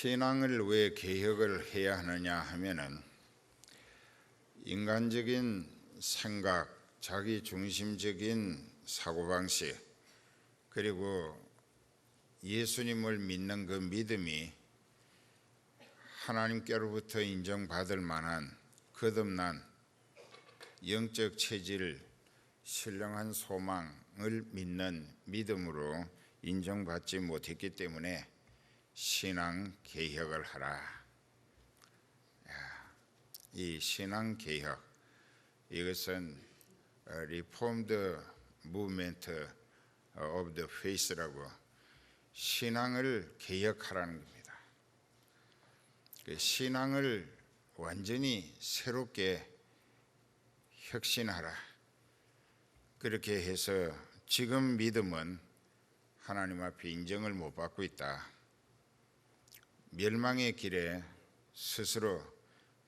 신앙을 왜 개혁을 해야 하느냐 하면은 인간적인 생각, 자기 중심적인 사고방식, 그리고 예수님을 믿는 그 믿음이 하나님께로부터 인정받을 만한 거듭난 영적 체질, 신령한 소망을 믿는 믿음으로 인정받지 못했기 때문에 신앙 개혁을 하라. 이 신앙 개혁, 이것은 Reformed Movement of the Faith라고 신앙을 개혁하라는 겁니다. 신앙을 완전히 새롭게 혁신하라. 그렇게 해서 지금 믿음은 하나님 앞에 인정을 못 받고 있다. 멸망의 길에 스스로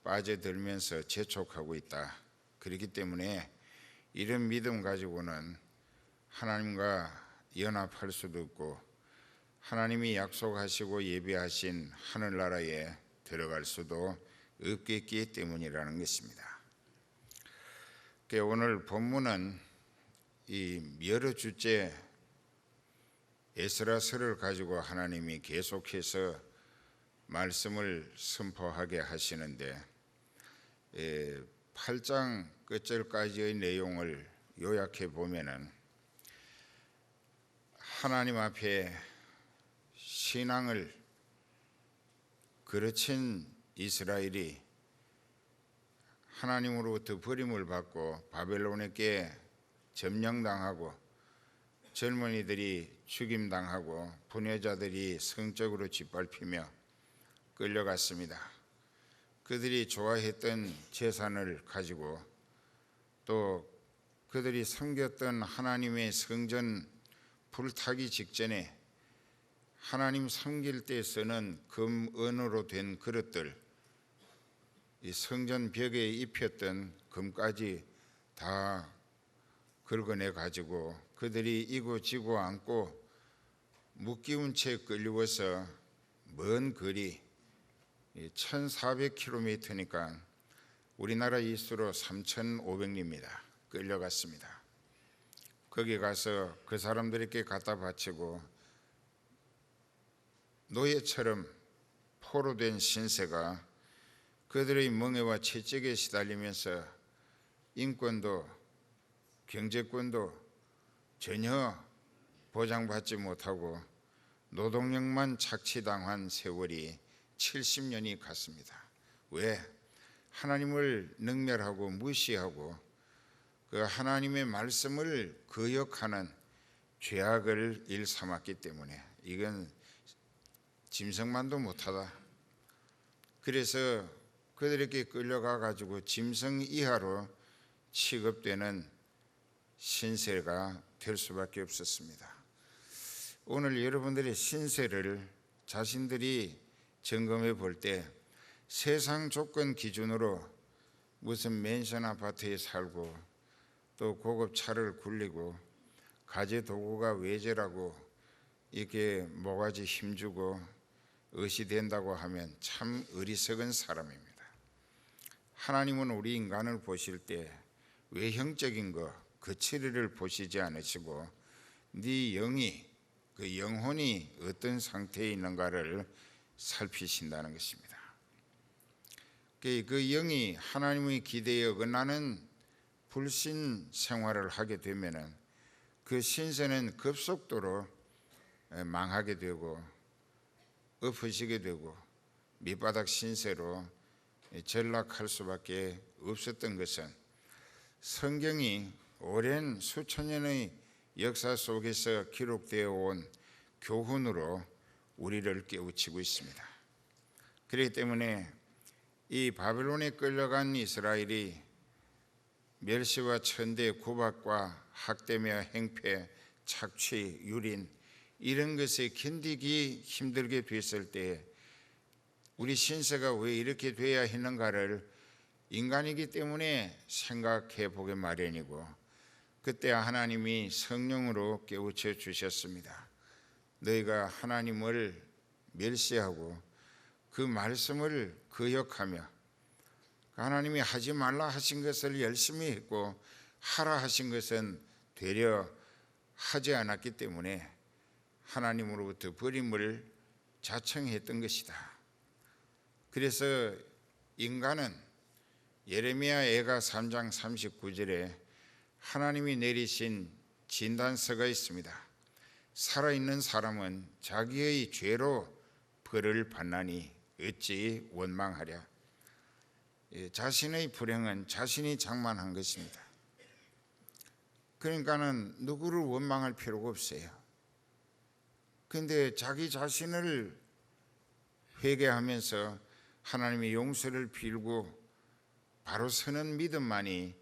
빠져들면서 재촉하고 있다. 그렇기 때문에 이런 믿음 가지고는 하나님과 연합할 수도 없고 하나님이 약속하시고 예비하신 하늘나라에 들어갈 수도 없겠기 때문이라는 것입니다. 오늘 본문은 이 여러 주째 에스라서를 가지고 하나님이 계속해서 말씀을 선포하게 하시는데 8장 끝절까지의 내용을 요약해 보면은 하나님 앞에 신앙을 거르친 이스라엘이 하나님으로부터 버림을 받고 바벨론에게 점령당하고 젊은이들이 죽임당하고 부녀자들이 성적으로 짓밟히며 끌려갔습니다. 그들이 좋아했던 재산을 가지고 또 그들이 섬겼던 하나님의 성전 불타기 직전에 하나님 섬길 때 쓰는 금, 은으로 된 그릇들, 이 성전 벽에 입혔던 금까지 다 긁어내 가지고 그들이 이고지고 않고 묶이운 채 끌려와서 먼 거리 1400km니까 우리나라 이수로 3500리입니다. 끌려갔습니다. 거기 가서 그 사람들에게 갖다 바치고 노예처럼 포로된 신세가 그들의 멍에와 채찍에 시달리면서 인권도 경제권도 전혀 보장받지 못하고 노동력만 착취당한 세월이 70년이 갔습니다. 왜? 하나님을 능멸하고 무시하고 그 하나님의 말씀을 거역하는 죄악을 일삼았기 때문에 이건 짐승만도 못하다. 그래서 그들에게 끌려가 가지고 짐승 이하로 취급되는 신세가 될 수밖에 없었습니다. 오늘 여러분들의 신세를 자신들이 점검해 볼 때 세상 조건 기준으로 무슨 맨션 아파트에 살고 또 고급 차를 굴리고 가재 도구가 외제라고 이렇게 모가지 힘주고 의시 된다고 하면 참 어리석은 사람입니다. 하나님은 우리 인간을 보실 때 외형적인 것, 거칠이를 보시지 않으시고 네 영이, 그 영혼이 어떤 상태에 있는가를 살피신다는 것입니다. 그 영이 하나님의 기대에 어긋나는 불신 생활을 하게 되면은 그 신세는 급속도로 망하게 되고 엎어지게 되고 밑바닥 신세로 전락할 수밖에 없었던 것은 성경이 오랜 수천 년의 역사 속에서 기록되어 온 교훈으로 우리를 깨우치고 있습니다. 그렇기 때문에 이 바벨론에 끌려간 이스라엘이 멸시와 천대, 구박과 학대며 행패, 착취, 유린 이런 것에 견디기 힘들게 됐을 때 우리 신세가 왜 이렇게 돼야 했는가를 인간이기 때문에 생각해 보게 마련이고 그때 하나님이 성령으로 깨우쳐 주셨습니다. 너희가 하나님을 멸시하고 그 말씀을 거역하며 하나님이 하지 말라 하신 것을 열심히 했고 하라 하신 것은 되려 하지 않았기 때문에 하나님으로부터 버림을 자청했던 것이다. 그래서 인간은 예레미야 애가 3장 39절에 하나님이 내리신 진단서가 있습니다. 살아있는 사람은 자기의 죄로 벌을 받나니 어찌 원망하랴. 자신의 불행은 자신이 장만한 것입니다. 그러니까는 누구를 원망할 필요가 없어요. 그런데 자기 자신을 회개하면서 하나님의 용서를 빌고 바로 서는 믿음만이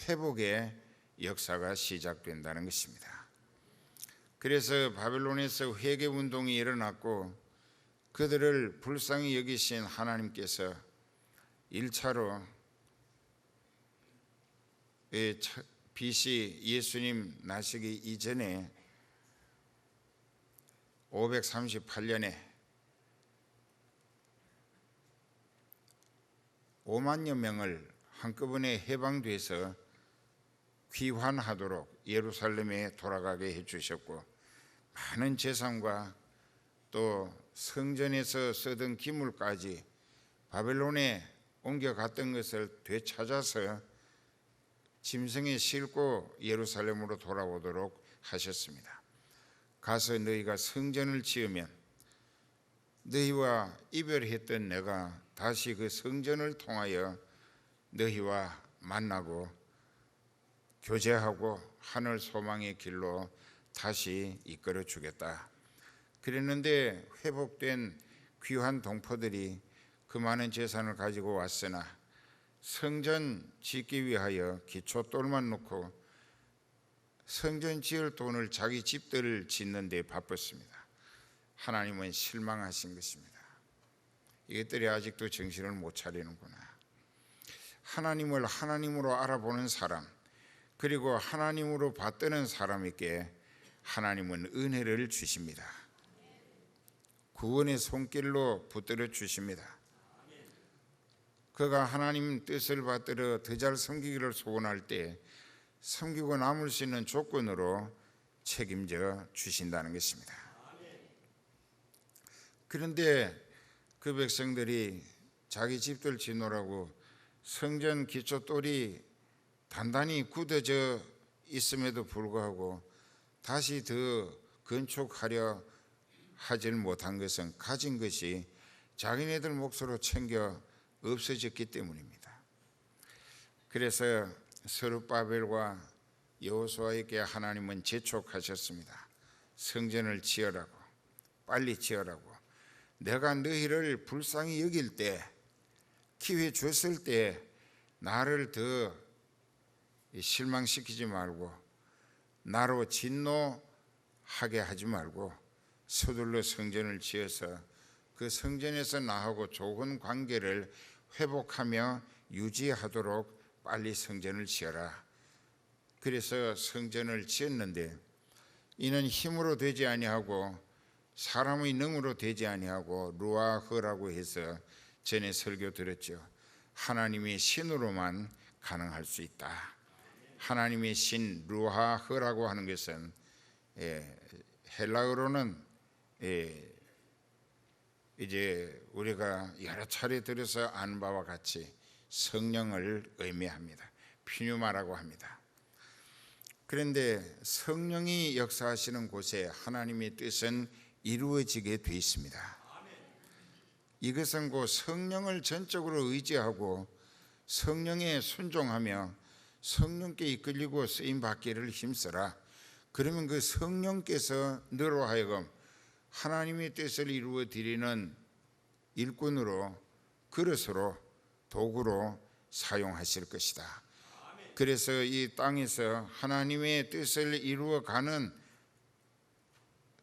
회복의 역사가 시작된다는 것입니다. 그래서 바벨론에서 회개 운동이 일어났고 그들을 불쌍히 여기신 하나님께서 1차로 BC 예수님 나시기 이전에 538년에 5만여 명을 한꺼번에 해방돼서 귀환하도록 예루살렘에 돌아가게 해주셨고 많은 재산과 또 성전에서 쓰던 기물까지 바벨론에 옮겨갔던 것을 되찾아서 짐승에 싣고 예루살렘으로 돌아오도록 하셨습니다. 가서 너희가 성전을 지으면 너희와 이별했던 내가 다시 그 성전을 통하여 너희와 만나고 교제하고 하늘 소망의 길로 다시 이끌어 주겠다. 그랬는데 회복된 귀한 동포들이 그 많은 재산을 가지고 왔으나 성전 짓기 위하여 기초돌만 놓고 성전 지을 돈을 자기 집들을 짓는 데 바빴습니다. 하나님은 실망하신 것입니다. 이것들이 아직도 정신을 못 차리는구나. 하나님을 하나님으로 알아보는 사람, 그리고 하나님으로 받드는 사람에게 하나님은 은혜를 주십니다. 구원의 손길로 붙들어 주십니다. 그가 하나님 뜻을 받들어 더 잘 섬기기를 소원할 때 섬기고 남을 수 있는 조건으로 책임져 주신다는 것입니다. 그런데 그 백성들이 자기 집들 지노라고 성전 기초돌이 단단히 굳어져 있음에도 불구하고 다시 더 건축하려 하질 못한 것은 가진 것이 자기네들 몫으로 챙겨 없어졌기 때문입니다. 그래서 스룹바벨과 여호수아에게 하나님은 재촉하셨습니다. 성전을 지으라고, 빨리 지으라고. 내가 너희를 불쌍히 여길 때, 기회 줬을 때 나를 더 실망시키지 말고 나로 진노하게 하지 말고 서둘러 성전을 지어서 그 성전에서 나하고 좋은 관계를 회복하며 유지하도록 빨리 성전을 지어라. 그래서 성전을 지었는데 이는 힘으로 되지 아니하고 사람의 능으로 되지 아니하고 루아흐라고 해서 전에 설교 들었죠. 하나님의 신으로만 가능할 수 있다. 하나님의 신 루아흐라고 하는 것은 헬라어로는 이제 우리가 여러 차례 들어서 아는 바와 같이 성령을 의미합니다. 피뉴마라고 합니다. 그런데 성령이 역사하시는 곳에 하나님의 뜻은 이루어지게 되어 있습니다. 이것은 곧 성령을 전적으로 의지하고 성령에 순종하며 성령께 이끌리고 쓰임받기를 힘써라. 그러면 그 성령께서 너로 하여금 하나님의 뜻을 이루어 드리는 일꾼으로, 그릇으로, 도구로 사용하실 것이다. 그래서 이 땅에서 하나님의 뜻을 이루어가는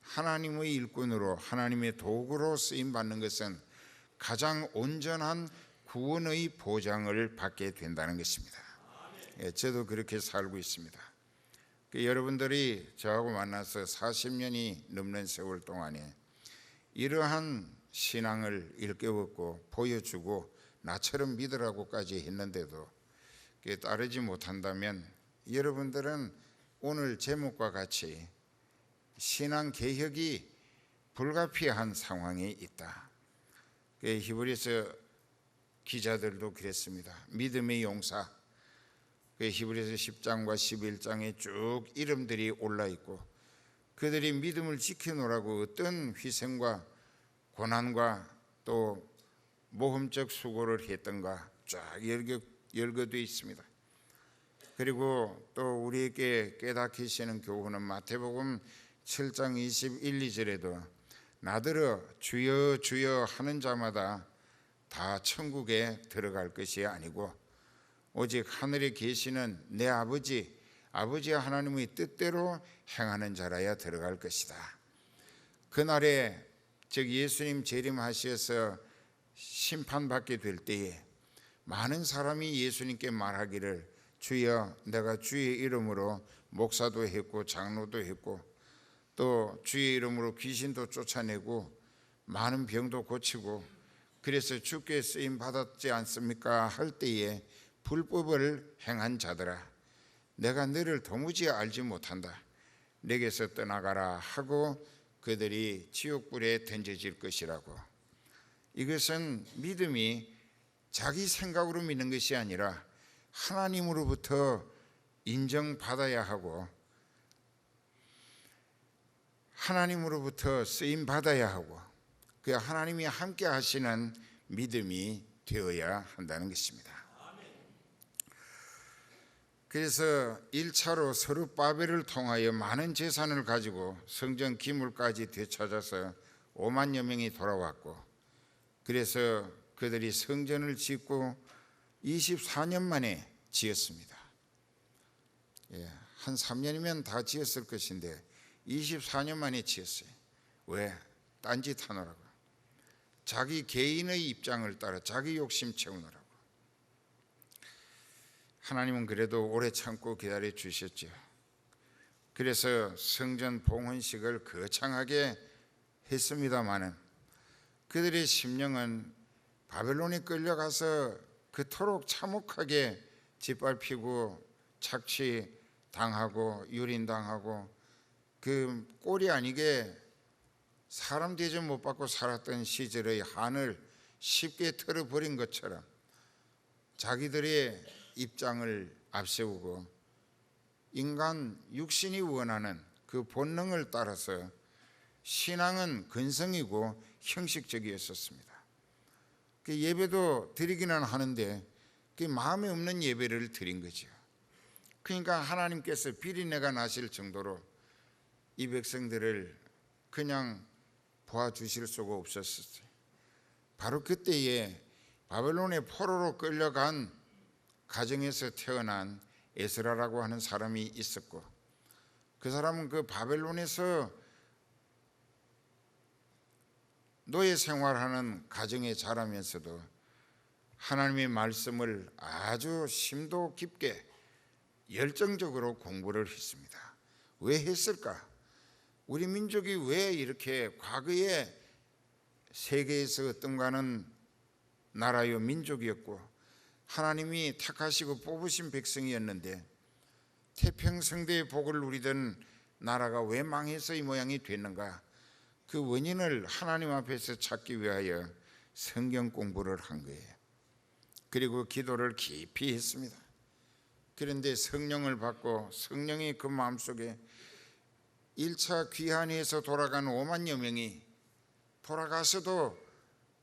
하나님의 일꾼으로, 하나님의 도구로 쓰임받는 것은 가장 온전한 구원의 보장을 받게 된다는 것입니다. 저도 그렇게 살고 있습니다. 여러분들이 저하고 만나서 40년이 넘는 세월 동안에 이러한 신앙을 일깨웠고 보여주고 나처럼 믿으라고까지 했는데도 그게 따르지 못한다면 여러분들은 오늘 제목과 같이 신앙 개혁이 불가피한 상황에 있다. 히브리서 기자들도 그랬습니다. 믿음의 용사, 히브리서 10장과 11장에 쭉 이름들이 올라있고 그들이 믿음을 지켜놓으라고 어떤 희생과 고난과 또 모험적 수고를 했던가 쫙 열거되어 있습니다. 그리고 또 우리에게 깨닫게 하시는 교훈은 마태복음 7장 21, 2절에도 나더러 주여 주여 하는 자마다 다 천국에 들어갈 것이 아니고 오직 하늘에 계시는 내 아버지 하나님의 뜻대로 행하는 자라야 들어갈 것이다. 그날에 즉 예수님 재림하셔서 심판받게 될 때에 많은 사람이 예수님께 말하기를 주여 내가 주의 이름으로 목사도 했고 장로도 했고 또 주의 이름으로 귀신도 쫓아내고 많은 병도 고치고 그래서 주께 쓰임 받았지 않습니까? 할 때에 불법을 행한 자들아 내가 너를 도무지 알지 못한다. 내게서 떠나가라 하고 그들이 지옥불에 던져질 것이라고. 이것은 믿음이 자기 생각으로 믿는 것이 아니라 하나님으로부터 인정받아야 하고 하나님으로부터 쓰임 받아야 하고 그 하나님이 함께 하시는 믿음이 되어야 한다는 것입니다. 그래서 1차로 서룹바벨을 통하여 많은 재산을 가지고 성전 기물까지 되찾아서 5만여 명이 돌아왔고 그래서 그들이 성전을 짓고 24년 만에 지었습니다. 한 3년이면 다 지었을 것인데 24년 만에 지었어요. 왜? 딴짓 하느라고. 자기 개인의 입장을 따라 자기 욕심 채우느라고. 하나님은 그래도 오래 참고 기다려 주셨죠. 그래서 성전 봉헌식을 거창하게 했습니다마는 그들의 심령은 바벨론에 끌려가서 그토록 참혹하게 짓밟히고 착취당하고 유린당하고 그 꼴이 아니게 사람 대접 못 받고 살았던 시절의 한을 쉽게 털어버린 것처럼 자기들의 입장을 앞세우고 인간 육신이 원하는 그 본능을 따라서 신앙은 근성이고 형식적이었었습니다. 그 예배도 드리기는 하는데 그 마음에 없는 예배를 드린 거죠. 그러니까 하나님께서 비린내가 나실 정도로 이 백성들을 그냥 보아주실 수가 없었어요. 바로 그때에 바벨론의 포로로 끌려간 가정에서 태어난 에스라라고 하는 사람이 있었고 그 사람은 그 바벨론에서 노예 생활하는 가정에 자라면서도 하나님의 말씀을 아주 심도 깊게 열정적으로 공부를 했습니다. 왜 했을까? 우리 민족이 왜 이렇게 과거에 세계에서 어떤가는 나라요 민족이었고 하나님이 택하시고 뽑으신 백성이었는데 태평성대의 복을 누리던 나라가 왜 망해서 이 모양이 됐는가? 그 원인을 하나님 앞에서 찾기 위하여 성경 공부를 한 거예요. 그리고 기도를 깊이 했습니다. 그런데 성령을 받고 성령이 그 마음속에 1차 귀환에서 돌아간 5만여 명이 돌아가서도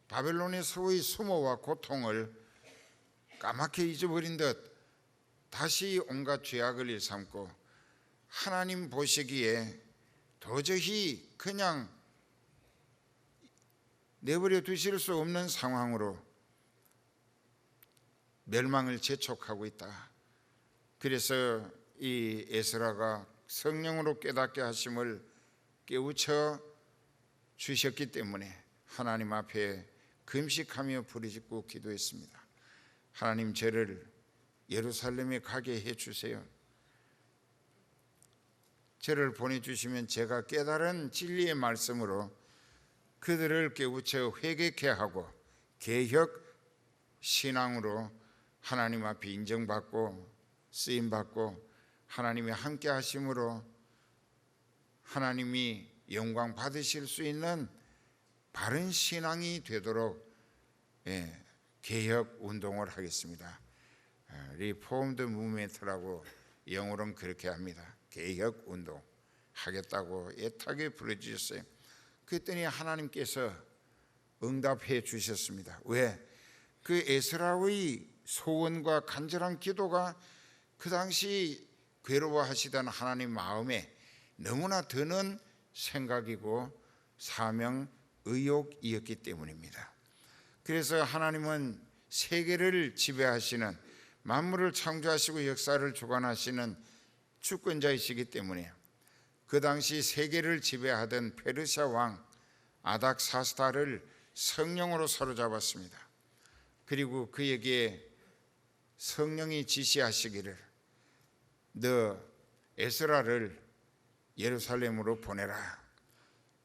바벨론에서의 수모와 고통을 까맣게 잊어버린 듯 다시 온갖 죄악을 일삼고 하나님 보시기에 도저히 그냥 내버려 두실 수 없는 상황으로 멸망을 재촉하고 있다. 그래서 이 에스라가 성령으로 깨닫게 하심을 깨우쳐 주셨기 때문에 하나님 앞에 금식하며 부르짖고 기도했습니다. 하나님 저를 예루살렘에 가게 해주세요. 저를 보내주시면 제가 깨달은 진리의 말씀으로 그들을 깨우쳐 회개케 하고 개혁 신앙으로 하나님 앞에 인정받고 쓰임받고 하나님이 함께 하심으로 하나님이 영광 받으실 수 있는 바른 신앙이 되도록 개혁 운동을 하겠습니다. 리폼드 무브먼트라고 영어로는 그렇게 합니다. 개혁 운동 하겠다고 애타게 불러주셨어요. 그랬더니 하나님께서 응답해 주셨습니다. 왜? 그 에스라의 소원과 간절한 기도가 그 당시 괴로워하시던 하나님 마음에 너무나 드는 생각이고 사명 의욕이었기 때문입니다. 그래서 하나님은 세계를 지배하시는, 만물을 창조하시고 역사를 주관하시는 주권자이시기 때문에 그 당시 세계를 지배하던 페르시아 왕 아닥사스다를 성령으로 사로잡았습니다. 그리고 그에게 성령이 지시하시기를 너 에스라를 예루살렘으로 보내라.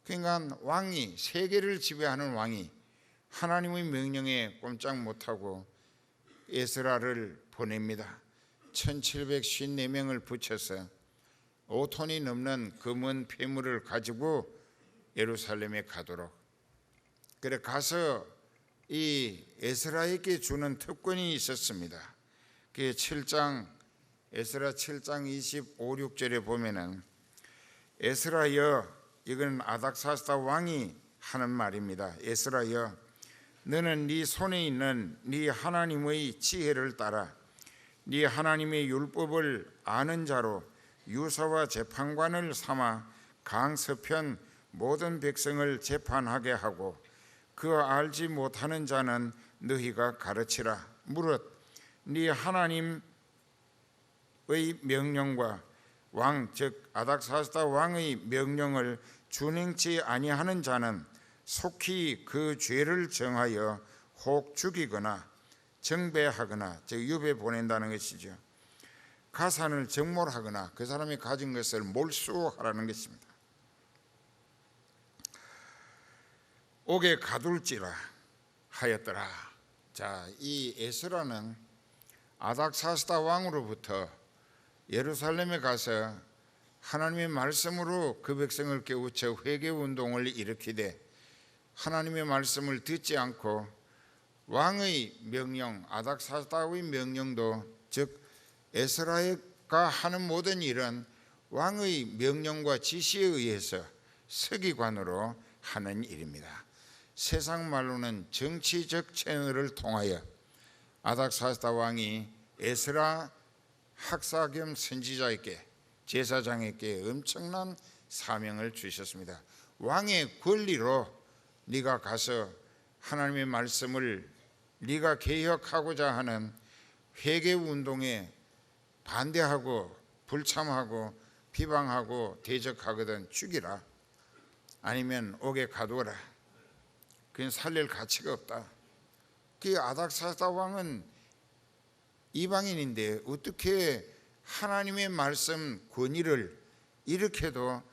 그러니까 왕이, 세계를 지배하는 왕이 하나님의 명령에 꼼짝 못하고 에스라를 보냅니다. 1754명을 붙여서 5톤이 넘는 금은 폐물을 가지고 예루살렘에 가도록, 그래 가서 이 에스라에게 주는 특권이 있었습니다. 그 7장, 에스라 7장 25, 6절에 보면은 에스라여, 이건 아닥사스다 왕이 하는 말입니다. 에스라여, 너는 네 손에 있는 네 하나님의 지혜를 따라 네 하나님의 율법을 아는 자로 유사와 재판관을 삼아 강서편 모든 백성을 재판하게 하고 그 알지 못하는 자는 너희가 가르치라. 무릇 네 하나님의 명령과 왕, 즉 아닥사스다 왕의 명령을 준행치 아니하는 자는 속히 그 죄를 정하여 혹 죽이거나 정배하거나, 즉 유배 보낸다는 것이죠. 가산을 정몰하거나 그 사람이 가진 것을 몰수하라는 것입니다. 옥에 가둘지라 하였더라. 자, 이 에스라는 아닥사스다 왕으로부터 예루살렘에 가서 하나님의 말씀으로 그 백성을 깨우쳐 회개 운동을 일으키되 하나님의 말씀을 듣지 않고 왕의 명령, 아닥사스다의 명령도, 즉 에스라가 하는 모든 일은 왕의 명령과 지시에 의해서 서기관으로 하는 일입니다. 세상 말로는 정치적 채널을 통하여 아닥사스다 왕이 에스라 학사 겸 선지자에게, 제사장에게 엄청난 사명을 주셨습니다. 왕의 권리로 네가 가서 하나님의 말씀을 네가 개혁하고자 하는 회개 운동에 반대하고 불참하고 비방하고 대적하거든 죽이라, 아니면 옥에 가두어라. 그건 살릴 가치가 없다. 그 아닥사스다 왕은 이방인인데 어떻게 하나님의 말씀 권위를 이렇게도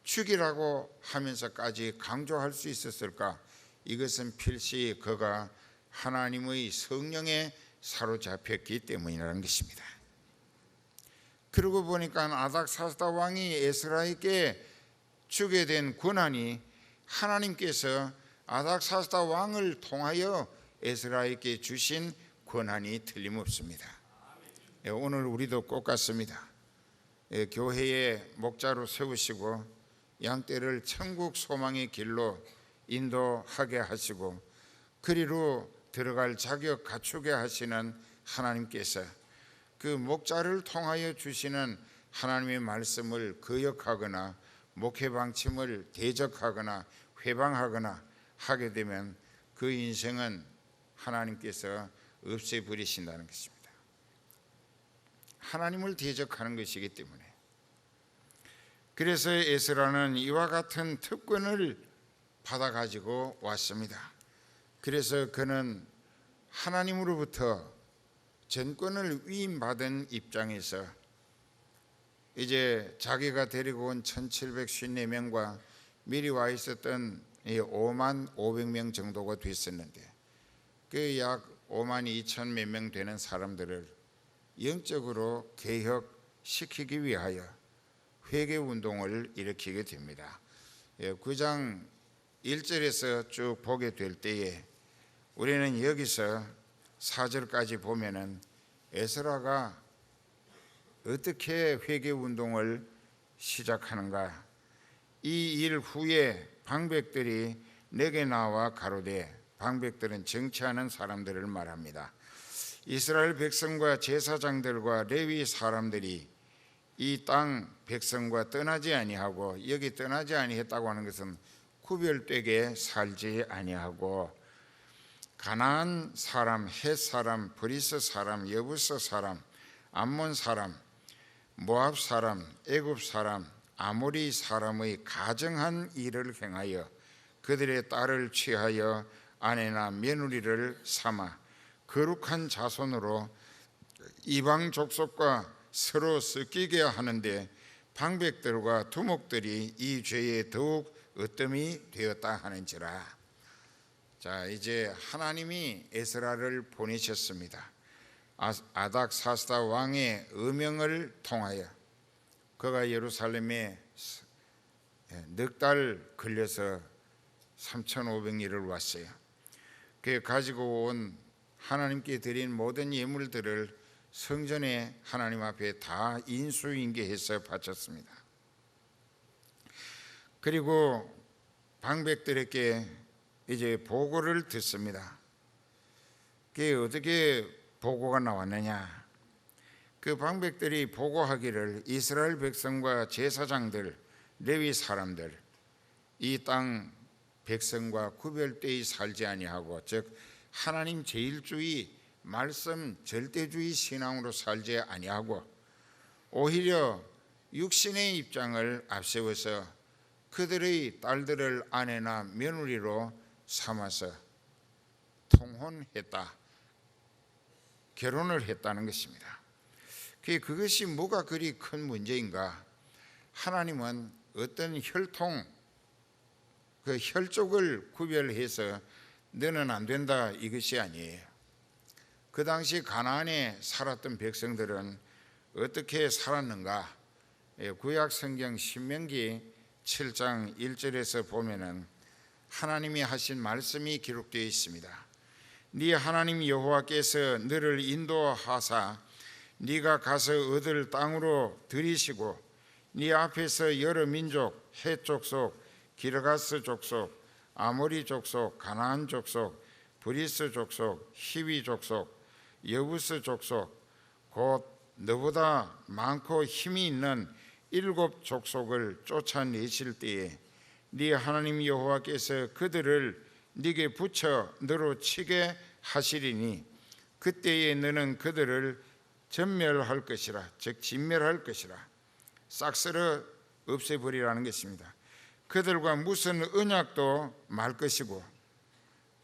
죽이라고 하면서까지 강조할 수 있었을까? 이것은 필시 그가 하나님의 성령에 사로잡혔기 때문이라는 것입니다. 그러고 보니까 아닥사스다 왕이 에스라에게 주게 된 권한이 하나님께서 아닥사스다 왕을 통하여 에스라에게 주신 권한이 틀림없습니다. 오늘 우리도 똑같습니다. 교회에 목자로 세우시고 양떼를 천국 소망의 길로 인도하게 하시고 그리로 들어갈 자격 갖추게 하시는 하나님께서 그 목자를 통하여 주시는 하나님의 말씀을 거역하거나 목회 방침을 대적하거나 회방하거나 하게 되면 그 인생은 하나님께서 없애버리신다는 것입니다. 하나님을 대적하는 것이기 때문에. 그래서 에스라는 이와 같은 특권을 받아가지고 왔습니다. 그래서 그는 하나님으로부터 전권을 위임받은 입장에서 이제 자기가 데리고 온 1754명과 미리 와 있었던 5만 500명 정도가 됐었는데 그 약 5만 2천 몇 명 되는 사람들을 영적으로 개혁시키기 위하여 회개운동을 일으키게 됩니다. 9장 1절에서 쭉 보게 될 때에 우리는 여기서 4절까지 보면은 에스라가 어떻게 회개운동을 시작하는가. 이 일 후에 방백들이 내게 나와 가로되, 방백들은 정치하는 사람들을 말합니다. 이스라엘 백성과 제사장들과 레위 사람들이 이 땅 백성과 떠나지 아니하고, 여기 떠나지 아니했다고 하는 것은 구별되게 살지 아니하고 가나안 사람, 헷 사람, 브리스 사람, 여부스 사람, 암몬 사람, 모압 사람, 애굽 사람, 아모리 사람의 가정한 일을 행하여 그들의 딸을 취하여 아내나 며느리를 삼아 거룩한 자손으로 이방 족속과 서로 섞이게 하는데 방백들과 두목들이 이 죄에 더욱 으뜸이 되었다 하는지라. 자, 이제 하나님이 에스라를 보내셨습니다. 아닥사스다 왕의 의명을 통하여 그가 예루살렘에 넉 달 걸려서 3,500일을 왔어요. 그 가지고 온 하나님께 드린 모든 예물들을 성전에 하나님 앞에 다 인수인계해서 바쳤습니다. 그리고 방백들에게 이제 보고를 듣습니다. 그게 어떻게 보고가 나왔느냐. 그 방백들이 보고하기를 이스라엘 백성과 제사장들, 레위 사람들 이 땅 백성과 구별되이 살지 아니하고, 즉 하나님 제일주의 말씀 절대주의 신앙으로 살지 아니하고 오히려 육신의 입장을 앞세워서 그들의 딸들을 아내나 며느리로 삼아서 통혼했다, 결혼을 했다는 것입니다. 그것이 뭐가 그리 큰 문제인가? 하나님은 어떤 혈통, 그 혈족을 구별해서 너는 안 된다 이것이 아니에요. 그 당시 가나안에 살았던 백성들은 어떻게 살았는가? 구약 성경 신명기 7장 1절에서 보면은 하나님이 하신 말씀이 기록되어 있습니다. 네 하나님 여호와께서 너를 인도하사 네가 가서 얻을 땅으로 들이시고 네 앞에서 여러 민족, 헷 족속, 기르가스 족속, 아모리 족속, 가나안 족속, 브리스 족속, 히위 족속, 여부스 족속, 곧 너보다 많고 힘이 있는 7 족속을 쫓아내실 때에 네 하나님 여호와께서 그들을 네게 붙여 너로 치게 하시리니 그때에 너는 그들을 전멸할 것이라, 즉 진멸할 것이라, 싹 쓸어 없애버리라는 것입니다. 그들과 무슨 언약도 말 것이고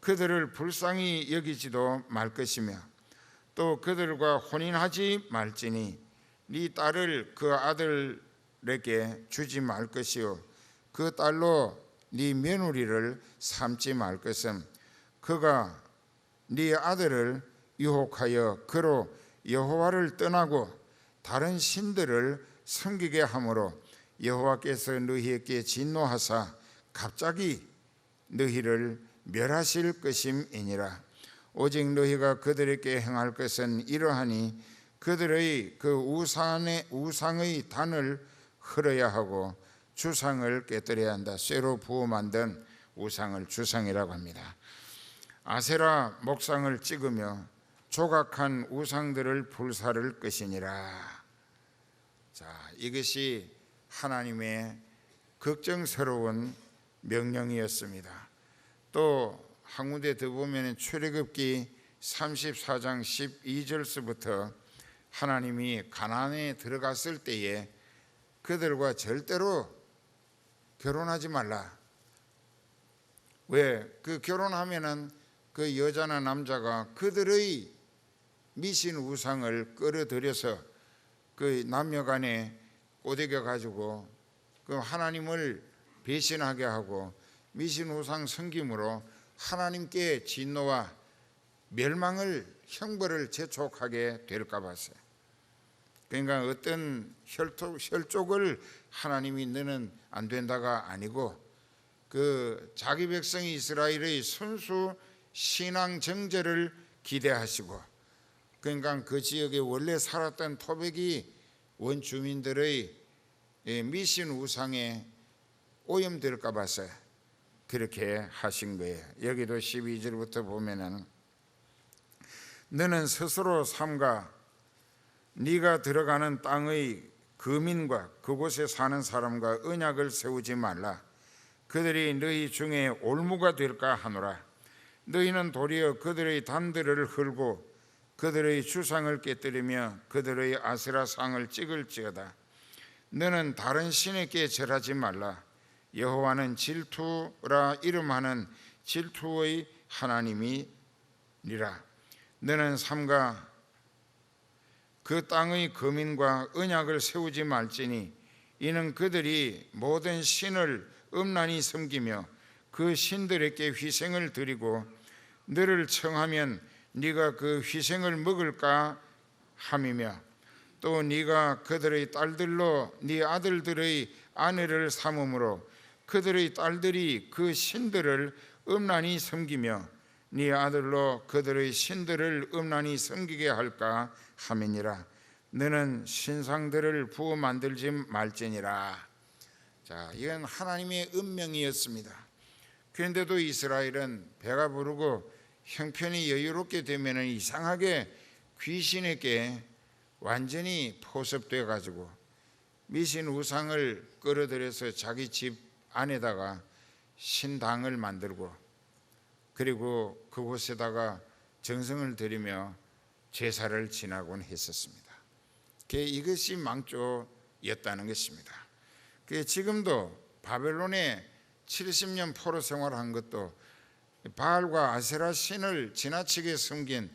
그들을 불쌍히 여기지도 말 것이며 또 그들과 혼인하지 말지니 네 딸을 그 아들에게 주지 말 것이요 그 딸로 네 며느리를 삼지 말 것은 그가 네 아들을 유혹하여 그로 여호와를 떠나고 다른 신들을 섬기게 하므로 여호와께서 너희에게 진노하사 갑자기 너희를 멸하실 것임이니라. 오직 너희가 그들에게 행할 것은 이러하니 그들의 그 우상의 단을 헐어야 하고 주상을 깨뜨려야 한다. 쇠로 부어 만든 우상을 주상이라고 합니다. 아세라 목상을 찍으며 조각한 우상들을 불사를 것이니라. 자, 이것이 하나님의 걱정스러운 명령이었습니다. 또 한 군데 더 보면 출애굽기 34장 12절서부터 하나님이 가나안에 들어갔을 때에 그들과 절대로 결혼하지 말라. 왜? 그 결혼하면은 그 여자나 남자가 그들의 미신 우상을 끌어들여서 그 남녀간에 꼬드겨 가지고 그 하나님을 배신하게 하고 미신 우상 섬김으로 하나님께 진노와 멸망을 형벌을 재촉하게 될까 봐서요. 그러니까 어떤 혈족을 하나님이 너는 안 된다가 아니고 그 자기 백성 이스라엘의 순수 신앙 정죄를 기대하시고, 그러니까 그 지역에 원래 살았던 토백이 원주민들의 미신 우상에 오염될까 봐서 그렇게 하신 거예요. 여기도 12절부터 보면은 너는 스스로 삼가 네가 들어가는 땅의 거민과 그곳에 사는 사람과 언약을 세우지 말라. 그들이 너희 중에 올무가 될까 하노라. 너희는 도리어 그들의 단들을 헐고 그들의 주상을 깨뜨리며 그들의 아세라상을 찍을지어다. 너는 다른 신에게 절하지 말라. 여호와는 질투라 이름하는 질투의 하나님이니라. 너는 삼가 그 땅의 거민과 언약을 세우지 말지니 이는 그들이 모든 신을 음란히 섬기며 그 신들에게 희생을 드리고 너를 청하면 네가 그 희생을 먹을까 함이며, 또 네가 그들의 딸들로 네 아들들의 아내를 삼음으로 그들의 딸들이 그 신들을 음란히 섬기며 네 아들로 그들의 신들을 음란히 섬기게 할까 함이니라. 너는 신상들을 부어 만들지 말지니라. 자, 이건 하나님의 은명이었습니다. 그런데도 이스라엘은 배가 부르고 형편이 여유롭게 되면 이상하게 귀신에게 완전히 포섭돼 가지고 미신 우상을 끌어들여서 자기 집 안에다가 신당을 만들고 그리고 그곳에다가 정성을 들이며 제사를 지나곤 했었습니다. 이것이 망조였다는 것입니다. 지금도 바벨론에 70년 포로 생활한 것도 바알과 아세라 신을 지나치게 섬긴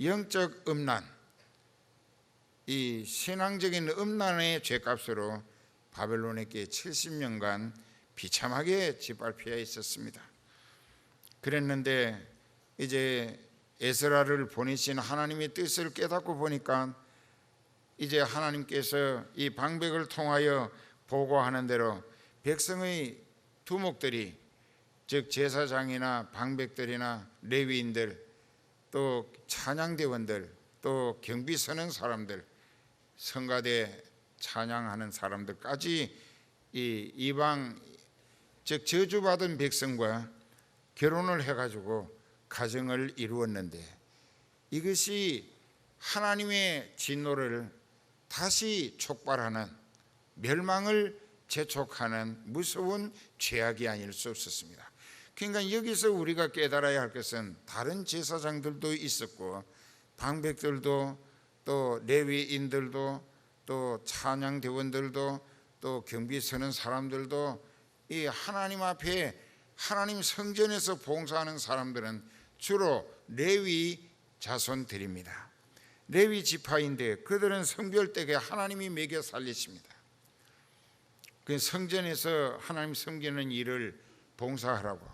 영적 음란, 이 신앙적인 음란의 죄값으로 바벨론에게 70년간 비참하게 짓밟혀 있었습니다. 그랬는데 이제 에스라를 보내신 하나님의 뜻을 깨닫고 보니까 이제 하나님께서 이 방백을 통하여 보고하는 대로 백성의 두목들이, 즉 제사장이나 방백들이나 레위인들, 또 찬양대원들, 또 경비 서는 사람들, 성가대 찬양하는 사람들까지 이 이방, 즉 저주받은 백성과 결혼을 해가지고 가정을 이루었는데, 이것이 하나님의 진노를 다시 촉발하는, 멸망을 재촉하는 무서운 죄악이 아닐 수 없었습니다. 그러니까 여기서 우리가 깨달아야 할 것은 다른 제사장들도 있었고 방백들도 또 레위인들도 또 찬양대원들도 또 경비 서는 사람들도 이 하나님 앞에 하나님 성전에서 봉사하는 사람들은 주로 레위 자손들입니다. 레위 지파인데 그들은 성별되게 하나님이 먹여 살리십니다. 그 성전에서 하나님 섬기는 일을 봉사하라고.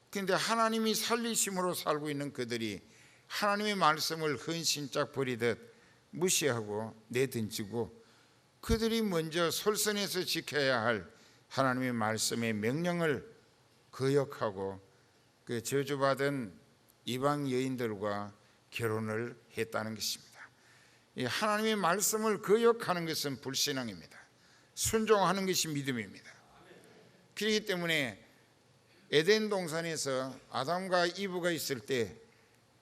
그런데 하나님이 살리심으로 살고 있는 그들이 하나님의 말씀을 헌신짝 버리듯 무시하고 내던지고 그들이 먼저 솔선해서 지켜야 할 하나님의 말씀의 명령을 거역하고 그 저주받은 이방 여인들과 결혼을 했다는 것입니다. 이 하나님의 말씀을 거역하는 것은 불신앙입니다. 순종하는 것이 믿음입니다. 그렇기 때문에 에덴 동산에서 아담과 이브가 있을 때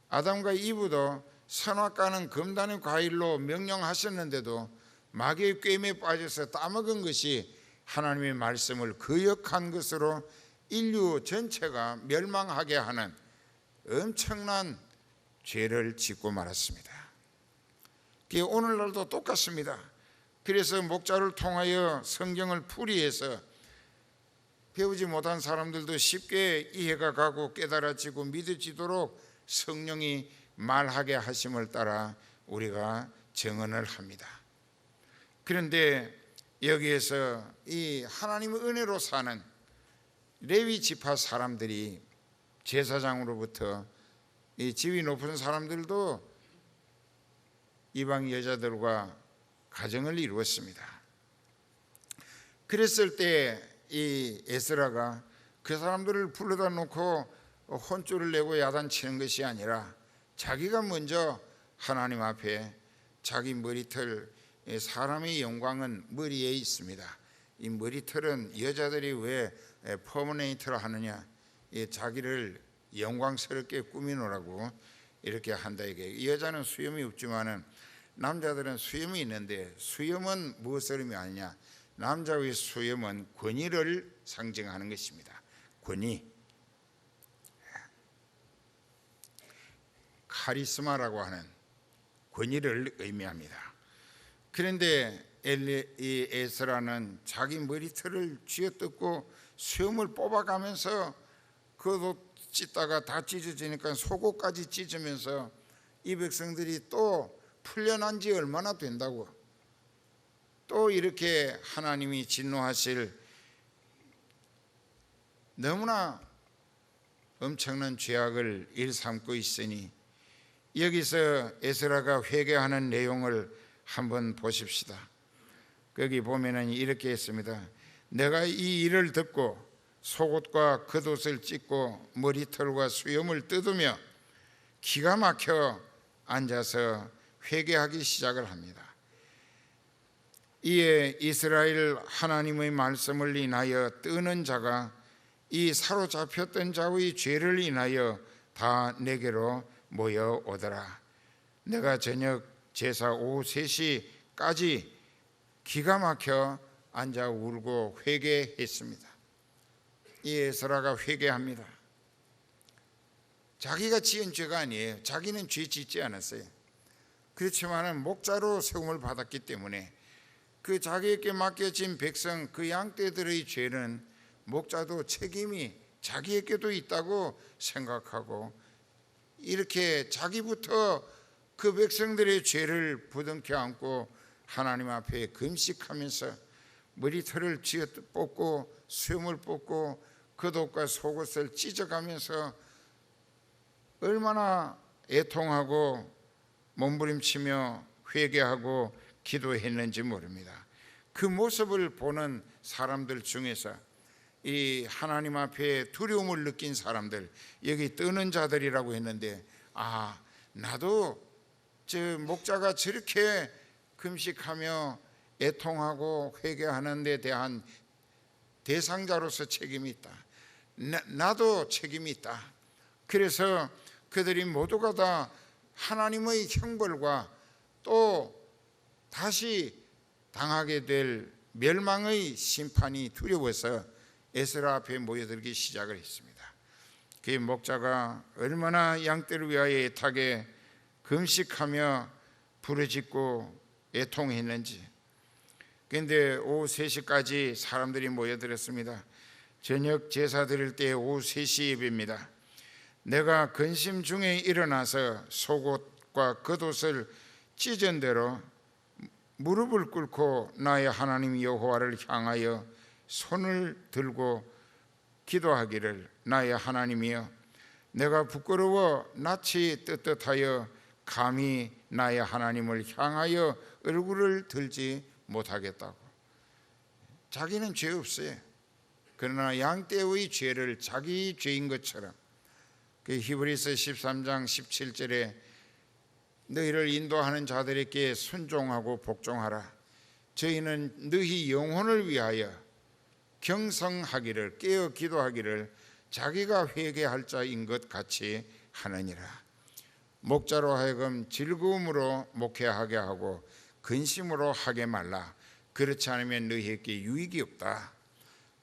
아담과 이브도 선악과는 금단의 과일로 명령하셨는데도 마귀의 꾀임에 빠져서 따먹은 것이 하나님의 말씀을 거역한 것으로 인류 전체가 멸망하게 하는 엄청난 죄를 짓고 말았습니다. 오늘날도 똑같습니다. 그래서 목자를 통하여 성경을 풀이해서 배우지 못한 사람들도 쉽게 이해가 가고 깨달아지고 믿어지도록 성령이 말하게 하심을 따라 우리가 증언을 합니다. 그런데 여기에서 이 하나님의 은혜로 사는 레위 지파 사람들이 제사장으로부터 이 지위 높은 사람들도 이방 여자들과 가정을 이루었습니다. 그랬을 때 이 에스라가 그 사람들을 불러다 놓고 혼쭐을 내고 야단치는 것이 아니라 자기가 먼저 하나님 앞에 자기 머리털, 사람의 영광은 머리에 있습니다. 이 머리털은 여자들이 왜 퍼머네이트를 하느냐, 자기를 영광스럽게 꾸미노라고 이렇게 한다. 이게 여자는 수염이 없지만은 남자들은 수염이 있는데, 수염은 무엇을 의미하느냐? 남자의 수염은 권위를 상징하는 것입니다. 권위, 카리스마라고 하는 권위를 의미합니다. 그런데 이 에스라는 자기 머리털을 쥐어뜯고 수염을 뽑아가면서 그것도 찢다가 다 찢어지니까 속옷까지 찢으면서 이 백성들이 또 풀려난 지 얼마나 된다고, 또 이렇게 하나님이 진노하실 너무나 엄청난 죄악을 일삼고 있으니, 여기서 에스라가 회개하는 내용을 한번 보십시다. 거기 보면은 이렇게 했습니다. 내가 이 일을 듣고 속옷과 겉옷을 찢고 머리털과 수염을 뜯으며 기가 막혀 앉아서 회개하기 시작을 합니다. 이에 이스라엘 하나님의 말씀을 인하여 뜨는 자가 이 사로잡혔던 자의 죄를 인하여 다 내게로 모여오더라. 내가 저녁 제사 오후 3시까지 기가 막혀 앉아 울고 회개했습니다. 이 에스라가 회개합니다. 자기가 지은 죄가 아니에요. 자기는 죄 짓지 않았어요. 그렇지만 목자로 세움을 받았기 때문에 그 자기에게 맡겨진 백성, 그 양떼들의 죄는 목자도 책임이 자기에게도 있다고 생각하고, 이렇게 자기부터 그 백성들의 죄를 부둥켜 안고 하나님 앞에 금식하면서 머리털을 쥐어 뽑고 수염을 뽑고 겉옷과 속옷을 찢어가면서 얼마나 애통하고 몸부림치며 회개하고 기도했는지 모릅니다. 그 모습을 보는 사람들 중에서 이 하나님 앞에 두려움을 느낀 사람들, 여기 뜨는 자들이라고 했는데, 아, 나도 저 목자가 저렇게 금식하며 애통하고 회개하는 데 대한 대상자로서 책임이 있다. 나도 책임이 있다. 그래서 그들이 모두가 다 하나님의 형벌과 또 다시 당하게 될 멸망의 심판이 두려워서 에스라 앞에 모여들기 시작을 했습니다. 그 목자가 얼마나 양떼를 위하여 애타게 금식하며 부르짖고 애통했는지. 그런데 오후 3시까지 사람들이 모여들었습니다. 저녁 제사 드릴 때 오후 3시 예배입니다. 내가 근심 중에 일어나서 속옷과 겉옷을 찢은 대로 무릎을 꿇고 나의 하나님 여호와를 향하여 손을 들고 기도하기를, 나의 하나님이여, 내가 부끄러워 낯이 떳떳하여 감히 나의 하나님을 향하여 얼굴을 들지 못하겠다고. 자기는 죄 없어요. 그러나 양떼의 죄를 자기 죄인 것처럼, 그 히브리서 13장 17절에 너희를 인도하는 자들에게 순종하고 복종하라. 저희는 너희 영혼을 위하여 경성하기를, 깨어 기도하기를 자기가 회개할 자인 것 같이 하느니라. 목자로 하여금 즐거움으로 목회하게 하고 근심으로 하게 말라. 그렇지 않으면 너희에게 유익이 없다.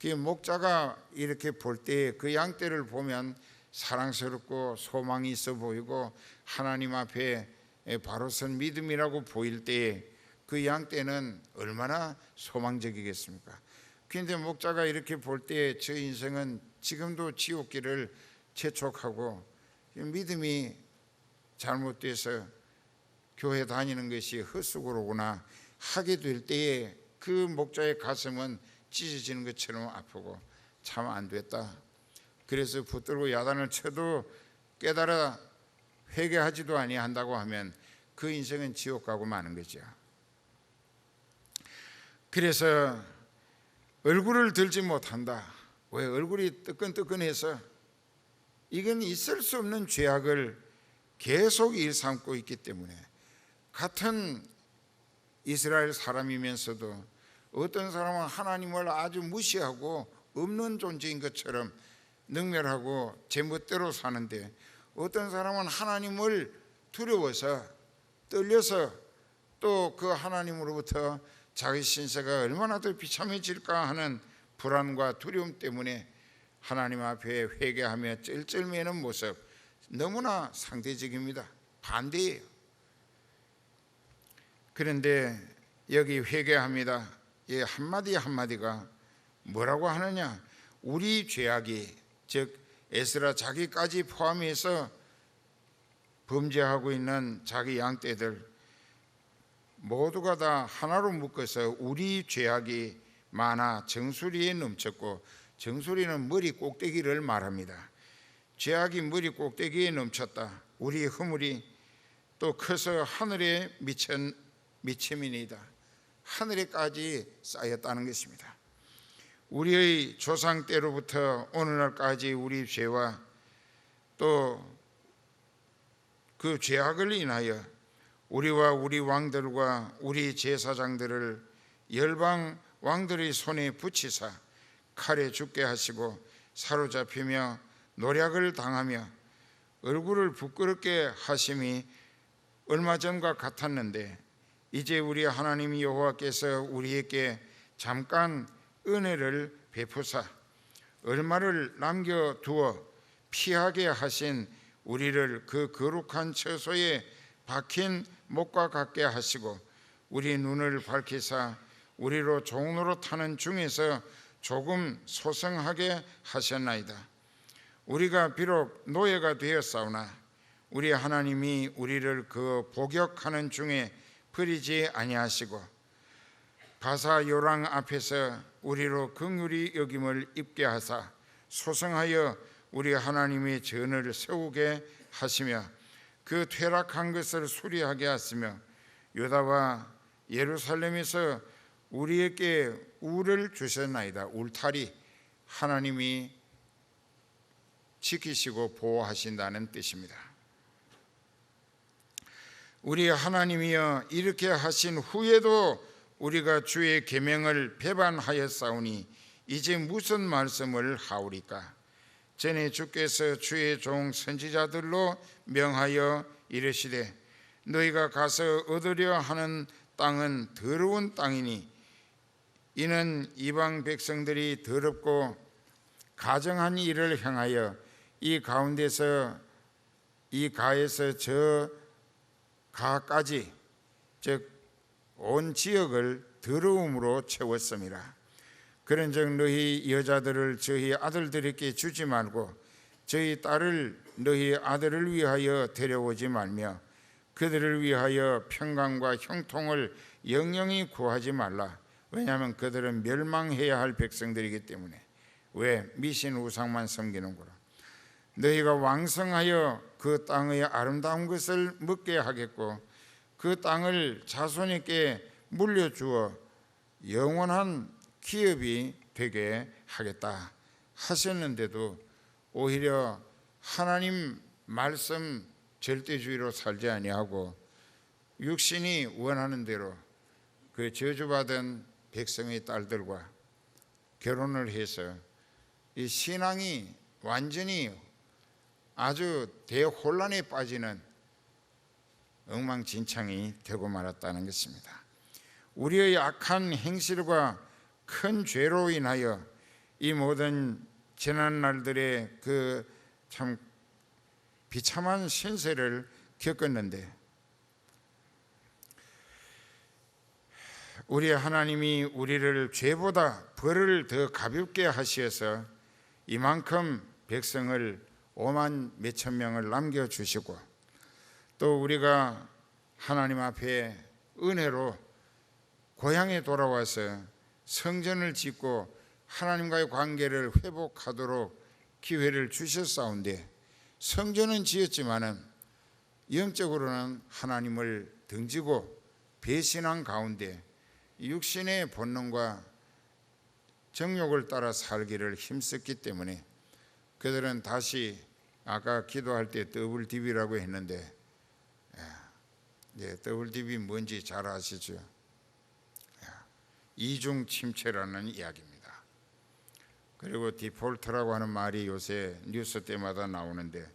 그 목자가 이렇게 볼 때 그 양떼를 보면 사랑스럽고 소망이 있어 보이고 하나님 앞에 바로 선 믿음이라고 보일 때 그 양떼는 얼마나 소망적이겠습니까? 그런데 목자가 이렇게 볼 때 저 인생은 지금도 지옥길을 재촉하고 믿음이 잘못돼서 교회 다니는 것이 헛수고로구나 하게 될 때에 그 목자의 가슴은 찢어지는 것처럼 아프고, 참 안 됐다. 그래서 붙들고 야단을 쳐도 깨달아 회개하지도 아니한다고 하면 그 인생은 지옥 가고 마는 거죠. 그래서 얼굴을 들지 못한다. 왜? 얼굴이 뜨끈뜨끈해서. 이건 있을 수 없는 죄악을 계속 일삼고 있기 때문에. 같은 이스라엘 사람이면서도 어떤 사람은 하나님을 아주 무시하고 없는 존재인 것처럼 능멸하고 제멋대로 사는데, 어떤 사람은 하나님을 두려워서 떨려서 또 그 하나님으로부터 자기 신세가 얼마나 더 비참해질까 하는 불안과 두려움 때문에 하나님 앞에 회개하며 쩔쩔매는 모습, 너무나 상대적입니다. 반대예요. 그런데 여기 회개합니다, 이 한마디 한마디가 뭐라고 하느냐? 우리 죄악이, 즉 에스라 자기까지 포함해서 범죄하고 있는 자기 양떼들 모두가 다 하나로 묶어서 우리 죄악이 많아 정수리에 넘쳤고, 정수리는 머리 꼭대기를 말합니다. 죄악이 머리 꼭대기에 넘쳤다. 우리 허물이 또 커서 하늘에 미침이니이다. 하늘에까지 쌓였다는 것입니다. 우리의 조상 때로부터 오늘날까지 우리 죄와 또 그 죄악을 인하여 우리와 우리 왕들과 우리 제사장들을 열방 왕들의 손에 붙이사 칼에 죽게 하시고 사로잡히며 노략을 당하며 얼굴을 부끄럽게 하심이 얼마 전과 같았는데, 이제 우리 하나님 여호와께서 우리에게 잠깐 은혜를 베푸사 얼마를 남겨두어 피하게 하신 우리를 그 거룩한 처소에 박힌 목과 같게 하시고, 우리 눈을 밝히사 우리로 종로로 타는 중에서 조금 소성하게 하셨나이다. 우리가 비록 노예가 되었사오나 우리 하나님이 우리를 그 복역하는 중에 버리지 아니하시고 바사 요랑 앞에서 우리로 긍휼히 여김을 입게 하사 소성하여 우리 하나님의 전을 세우게 하시며 그 퇴락한 것을 수리하게 하시며 유다와 예루살렘에서 우리에게 울을 주셨나이다. 울타리, 하나님이 지키시고 보호하신다는 뜻입니다. 우리 하나님이여 이렇게 하신 후에도 우리가 주의 계명을 배반하였사오니 이제 무슨 말씀을 하오리까? 전에 주께서 주의 종 선지자들로 명하여 이르시되 너희가 가서 얻으려 하는 땅은 더러운 땅이니 이는 이방 백성들이 더럽고 가정한 일을 행하여 이 가운데서 이 가에서 저 가까지, 즉 온 지역을 더러움으로 채웠음이라. 그런즉 너희 여자들을 저희 아들들에게 주지 말고 저희 딸을 너희 아들을 위하여 데려오지 말며 그들을 위하여 평강과 형통을 영영히 구하지 말라. 왜냐하면 그들은 멸망해야 할 백성들이기 때문에. 왜? 미신 우상만 섬기는구나. 너희가 왕성하여 그 땅의 아름다운 것을 먹게 하겠고 그 땅을 자손에게 물려주어 영원한 기업이 되게 하겠다 하셨는데도 오히려 하나님 말씀 절대주의로 살지 아니하고 육신이 원하는 대로 그 저주받은 백성의 딸들과 결혼을 해서 이 신앙이 완전히 아주 대혼란에 빠지는 엉망진창이 되고 말았다는 것입니다. 우리의 악한 행실과 큰 죄로 인하여 이 모든 지난날들의 그 참 비참한 신세를 겪었는데 우리 하나님이 우리를 죄보다 벌을 더 가볍게 하시어서 이만큼 백성을 5만 몇천 명을 남겨주시고 또 우리가 하나님 앞에 은혜로 고향에 돌아와서 성전을 짓고 하나님과의 관계를 회복하도록 기회를 주셨사온데, 성전은 지었지만은 영적으로는 하나님을 등지고 배신한 가운데 육신의 본능과 정욕을 따라 살기를 힘썼기 때문에 그들은 다시, 아까 기도할 때 더블 DB라고 했는데, 더블 DB 뭔지 잘 아시죠? 이중 침체라는 이야기입니다. 그리고 디폴트라고 하는 말이 요새 뉴스 때마다 나오는데,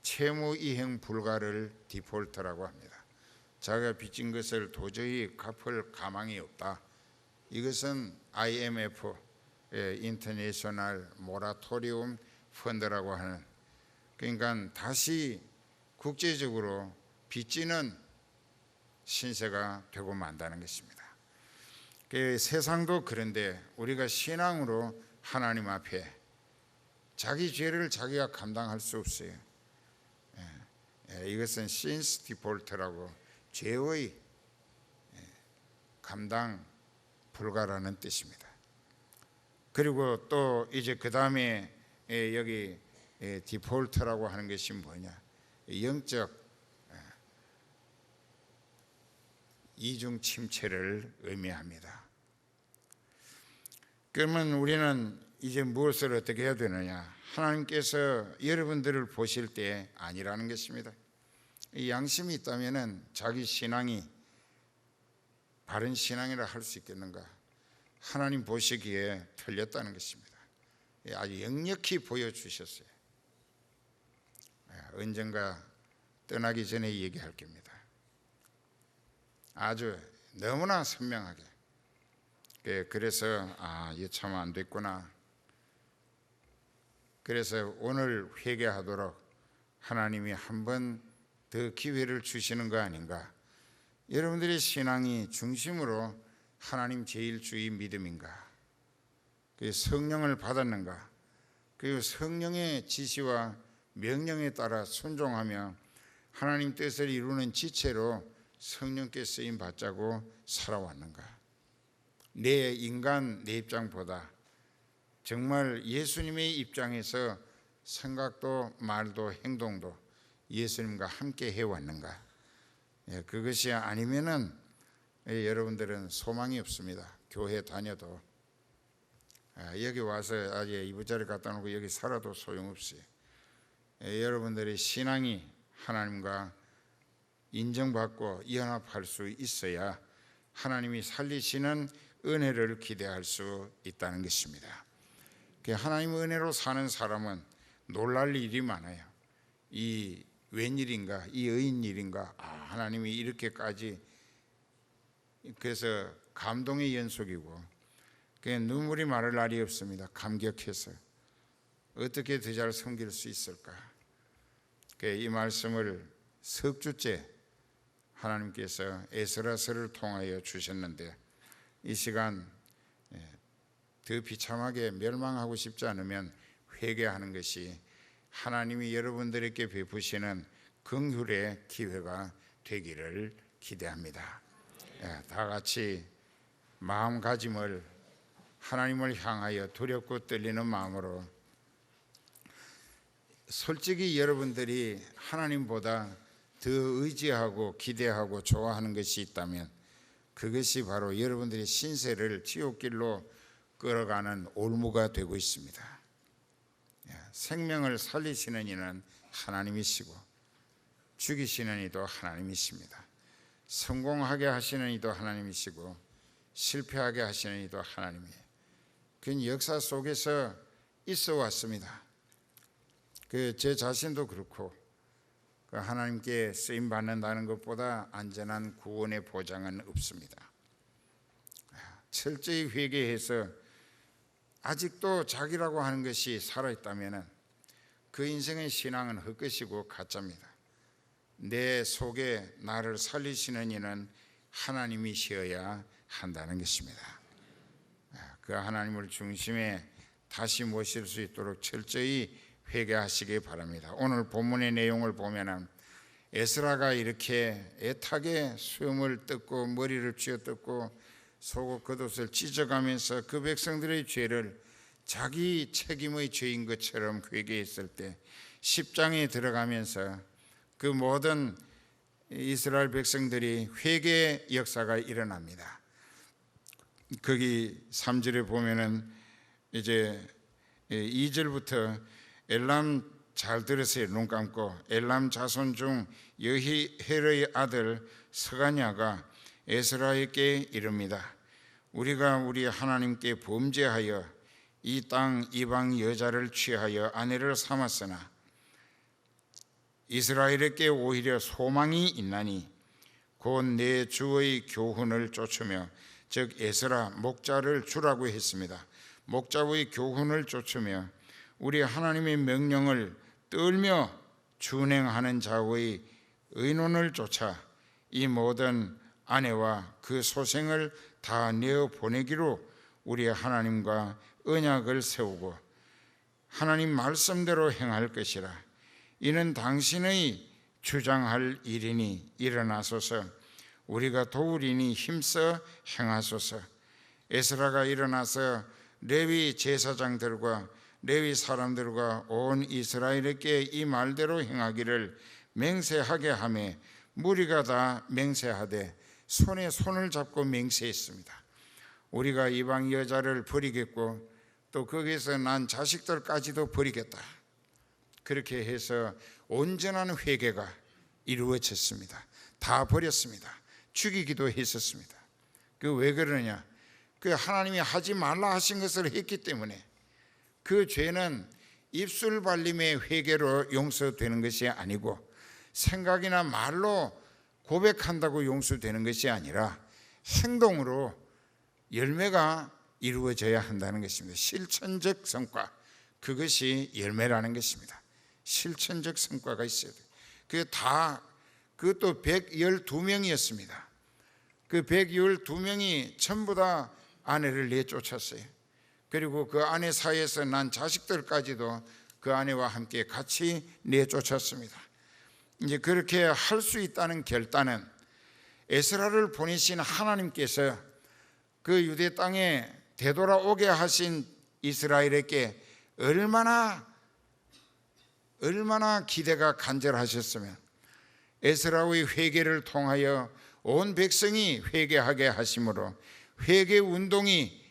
채무 이행 불가를 디폴트라고 합니다. 자기가 빚진 것을 도저히 갚을 가망이 없다. 이것은 IMF, 인터내셔널 모라토리움 펀드라고 하는, 그러니까 다시 국제적으로 빚지는 신세가 되고 만다는 것입니다. 세상도 그런데 우리가 신앙으로 하나님 앞에 자기 죄를 자기가 감당할 수 없어요. 이것은 신스 디폴트라고, 죄의 감당 불가라는 뜻입니다. 그리고 또 이제 그 다음에 여기 디폴트라고 하는 것이 뭐냐, 영적 이중 침체를 의미합니다. 그러면 우리는 이제 무엇을 어떻게 해야 되느냐? 하나님께서 여러분들을 보실 때 아니라는 것입니다. 이 양심이 있다면 자기 신앙이 바른 신앙이라 할 수 있겠는가? 하나님 보시기에 틀렸다는 것입니다. 아주 역력히 보여주셨어요. 언젠가 떠나기 전에 얘기할 겁니다. 아주 너무나 선명하게. 그래서 이거 참 안 됐구나. 그래서 오늘 회개하도록 하나님이 한 번 더 기회를 주시는 거 아닌가? 여러분들의 신앙이 중심으로 하나님 제일주의 믿음인가? 성령을 받았는가? 그리고 성령의 지시와 명령에 따라 순종하며 하나님 뜻을 이루는 지체로 성령께 쓰임 받자고 살아왔는가? 내 인간 내 입장보다 정말 예수님의 입장에서 생각도 말도 행동도 예수님과 함께 해왔는가? 그것이 아니면은 여러분들은 소망이 없습니다. 교회 다녀도 여기 와서 아예 이부자리 갖다 놓고 여기 살아도 소용없어요. 여러분들의 신앙이 하나님과 인정받고 연합할 수 있어야 하나님이 살리시는 은혜를 기대할 수 있다는 것입니다. 하나님의 은혜로 사는 사람은 놀랄 일이 많아요. 이 웬일인가, 이 의인일인가, 하나님이 이렇게까지, 그래서 감동의 연속이고 눈물이 마를 날이 없습니다. 감격해서 어떻게 더 잘 섬길 수 있을까? 이 말씀을 석 주째 하나님께서 에스라서를 통하여 주셨는데, 이 시간 더 비참하게 멸망하고 싶지 않으면 회개하는 것이 하나님이 여러분들에게 베푸시는 긍휼의 기회가 되기를 기대합니다. 다 같이 마음가짐을 하나님을 향하여 두렵고 떨리는 마음으로, 솔직히 여러분들이 하나님보다 더 의지하고 기대하고 좋아하는 것이 있다면 그것이 바로 여러분들의 신세를 지옥길로 끌어가는 올무가 되고 있습니다. 생명을 살리시는 이는 하나님이시고 죽이시는 이도 하나님이십니다. 성공하게 하시는 이도 하나님이시고 실패하게 하시는 이도 하나님이에요. 그건 역사 속에서 있어 왔습니다. 제 자신도 그렇고 하나님께 쓰임 받는다는 것보다 안전한 구원의 보장은 없습니다. 철저히 회개해서 아직도 자기라고 하는 것이 살아있다면 그 인생의 신앙은 헛것이고 가짜입니다. 내 속에 나를 살리시는 이는 하나님이시어야 한다는 것입니다. 그 하나님을 중심에 다시 모실 수 있도록 철저히 회개하시기 바랍니다. 오늘 본문의 내용을 보면은 에스라가 이렇게 애타게 수염을 뜯고 머리를 쥐어뜯고 속옷 겉옷을 찢어가면서 그 백성들의 죄를 자기 책임의 죄인 것처럼 회개했을 때 10장에 들어가면서 그 모든 이스라엘 백성들이 회개 역사가 일어납니다. 거기 3절에 보면은 이제 2절부터 엘람 잘 들으세요. 눈 감고. 엘람 자손 중 여히헬의 아들 스가냐가 에스라에게 이릅니다. 우리가 우리 하나님께 범죄하여 이 땅 이방 여자를 취하여 아내를 삼았으나 이스라엘에게 오히려 소망이 있나니 곧 내 주의 교훈을 쫓으며 즉 에스라 목자를 주라고 했습니다. 목자의 교훈을 쫓으며 우리 하나님의 명령을 떨며 준행하는 자의 의논을 쫓아 이 모든 아내와 그 소생을 다 내어 보내기로 우리 하나님과 언약을 세우고 하나님 말씀대로 행할 것이라. 이는 당신의 주장할 일이니 일어나소서. 우리가 도우리니 힘써 행하소서. 에스라가 일어나서 레위 제사장들과 레위 사람들과 온 이스라엘에게 이 말대로 행하기를 맹세하게 하며 무리가 다 맹세하되 손에 손을 잡고 맹세했습니다. 우리가 이방 여자를 버리겠고 또 거기서 난 자식들까지도 버리겠다. 그렇게 해서 온전한 회개가 이루어졌습니다. 다 버렸습니다. 죽이기도 했었습니다. 그 왜 그러냐? 그 하나님이 하지 말라 하신 것을 했기 때문에 그 죄는 입술 발림의 회개로 용서되는 것이 아니고 생각이나 말로 고백한다고 용서되는 것이 아니라 행동으로 열매가 이루어져야 한다는 것입니다. 실천적 성과, 그것이 열매라는 것입니다. 실천적 성과가 있어야 돼요. 그것도 112명이었습니다. 그 112명이 전부 다 아내를 내쫓았어요. 그리고 그 아내 사이에서 난 자식들까지도 그 아내와 함께 같이 내쫓았습니다. 이제 그렇게 할 수 있다는 결단은 에스라를 보내신 하나님께서 그 유대 땅에 되돌아오게 하신 이스라엘에게 얼마나 기대가 간절하셨으면 에스라의 회개를 통하여 온 백성이 회개하게 하심으로 회개 운동이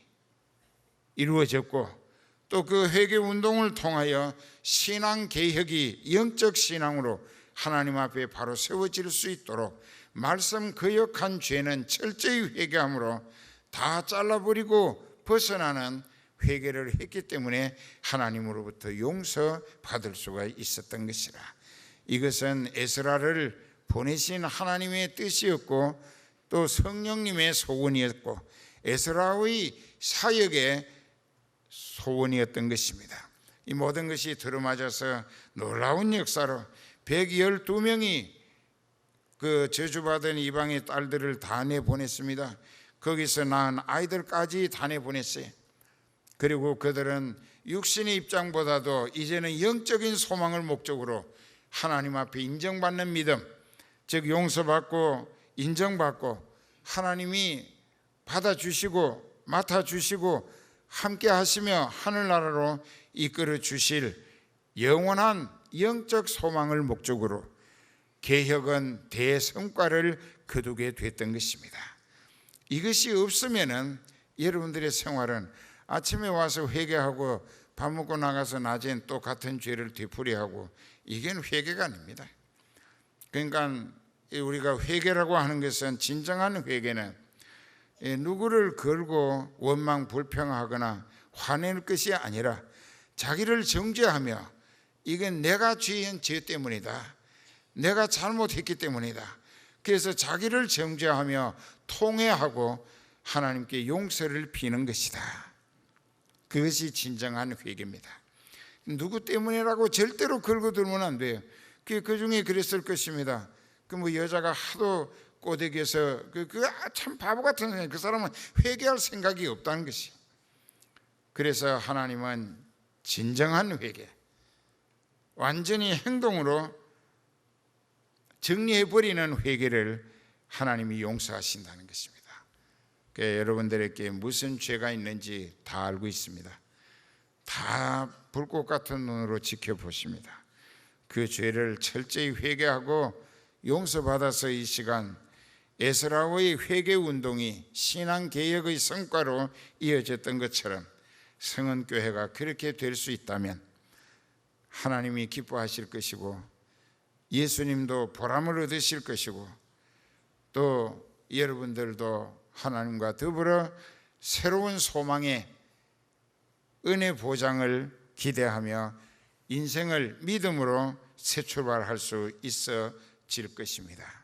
이루어졌고 또 그 회개 운동을 통하여 신앙 개혁이 영적 신앙으로 하나님 앞에 바로 세워질 수 있도록 말씀 거역한 죄는 철저히 회개함으로 다 잘라버리고 벗어나는 회개를 했기 때문에 하나님으로부터 용서받을 수가 있었던 것이라. 이것은 에스라를 보내신 하나님의 뜻이었고 또 성령님의 소원이었고 에스라의 사역의 소원이었던 것입니다. 이 모든 것이 들어맞아서 놀라운 역사로 112명이 그 저주받은 이방의 딸들을 다 내보냈습니다. 거기서 낳은 아이들까지 다 내보냈어요. 그리고 그들은 육신의 입장보다도 이제는 영적인 소망을 목적으로 하나님 앞에 인정받는 믿음, 즉 용서받고 인정받고 하나님이 받아주시고 맡아주시고 함께 하시며 하늘나라로 이끌어 주실 영원한 영적 소망을 목적으로 개혁은 대성과를 거두게 됐던 것입니다. 이것이 없으면은 여러분들의 생활은 아침에 와서 회개하고 밥 먹고 나가서 낮엔 또 같은 죄를 되풀이하고 이건 회개가 아닙니다. 그러니까 우리가 회개라고 하는 것은 진정한 회개는 누구를 걸고 원망 불평하거나 화낼 것이 아니라 자기를 정죄하며 이건 내가 지은 죄 때문이다. 내가 잘못했기 때문이다. 그래서 자기를 정죄하며 통회하고 하나님께 용서를 비는 것이다. 그것이 진정한 회개입니다. 누구 때문이라고 절대로 걸고 들면 안 돼요. 그 중에 그랬을 것입니다. 그 뭐 여자가 하도 꼬대기에서 참 바보 같은 사람, 그 사람은 회개할 생각이 없다는 것이. 그래서 하나님은 진정한 회개, 완전히 행동으로 정리해버리는 회개를 하나님이 용서하신다는 것입니다. 여러분들에게 무슨 죄가 있는지 다 알고 있습니다. 다 불꽃 같은 눈으로 지켜보십니다. 그 죄를 철저히 회개하고 용서받아서 이 시간 에스라의 회개 운동이 신앙개혁의 성과로 이어졌던 것처럼 성은교회가 그렇게 될 수 있다면 하나님이 기뻐하실 것이고 예수님도 보람을 얻으실 것이고 또 여러분들도 하나님과 더불어 새로운 소망의 은혜 보장을 기대하며 인생을 믿음으로 새 출발할 수 있어질 것입니다.